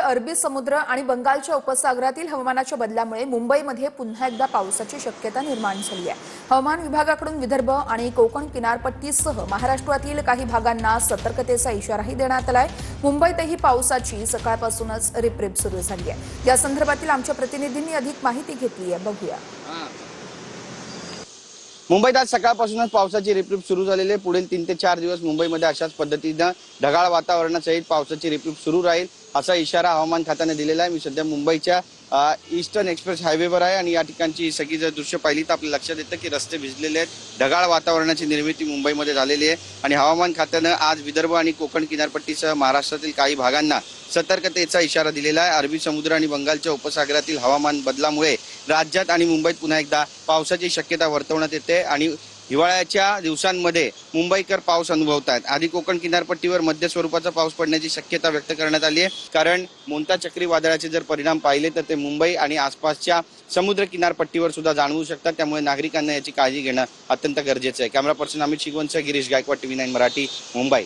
अरबी समुद्र आणि बंगालच्या उपसागरातील हवामानाच्या बदलामुळे मुंबईमध्ये पुन्हा एकदा पावसाची शक्यता निर्माण झाली आहे। हवामान विभागाकडून विदर्भ आणि कोकण किनारपट्टीसह महाराष्ट्रातील काही भागांना सतर्कतेचा इशाराही देण्यात आलाय। मुंबईतही पावसाची सकाळपासूनच रिपरिप सुरू झाली आहे। या संदर्भातील आमच्या प्रतिनिधींनी अधिक माहिती घेतली आहे, बघूया। मुंबईत आज सकाळपासूनच पावसाची रिपरिप सुरू झालेली आहे। पुढील 3 ते 4 दिवस मुंबईमध्ये अशाच पद्धतीने ढगाळ वातावरणासहित पावसाची रिपरिप सुरू राहील असा इशारा हवामान खात्याने दिलेला आहे। मी सध्या मुंबईच्या ईस्टर्न एक्सप्रेस हायवेवर आहे आणि या ठिकाणची सगळी जर दृश्य पाहिली तर आपल्या लक्षात येतं की रस्ते भिजलेले आहेत। ढगाळ वातावरणाची निर्मिती मुंबईमध्ये झालेली आहे आणि हवामान खात्याने आज विदर्भ आणि कोकण किनारपट्टीसह महाराष्ट्रातील काही भागांना सतर्कतेचा इशारा दिलेला आहे। अरबी समुद्र आणि बंगालच्या उपसागरातील हवामान बदलामुळे राज्यात आणि मुंबईत पुन्हा एकदा पावसाची शक्यता वर्तवण्यात येते आणि हिवाळ्याच्या दिवसांमध्ये मुंबईकर पाऊस अनुभवतात। आधी कोकण किनारपट्टीवर मध्य स्वरूपाचा पाऊस पडण्याची शक्यता व्यक्त करण्यात आली आहे, कारण मोंता चक्रीवादळाचे जर परिणाम पाहिले तर ते मुंबई आणि आसपासच्या समुद्र किनारपट्टीवर सुद्धा जाणवू शकतात। त्यामुळे नागरिकांना याची काळजी घेणं अत्यंत गरजेचं आहे। कॅमेरा पर्सन अमित शिगवणसह गिरीश गायकवाड, TV9 मराठी, मुंबई।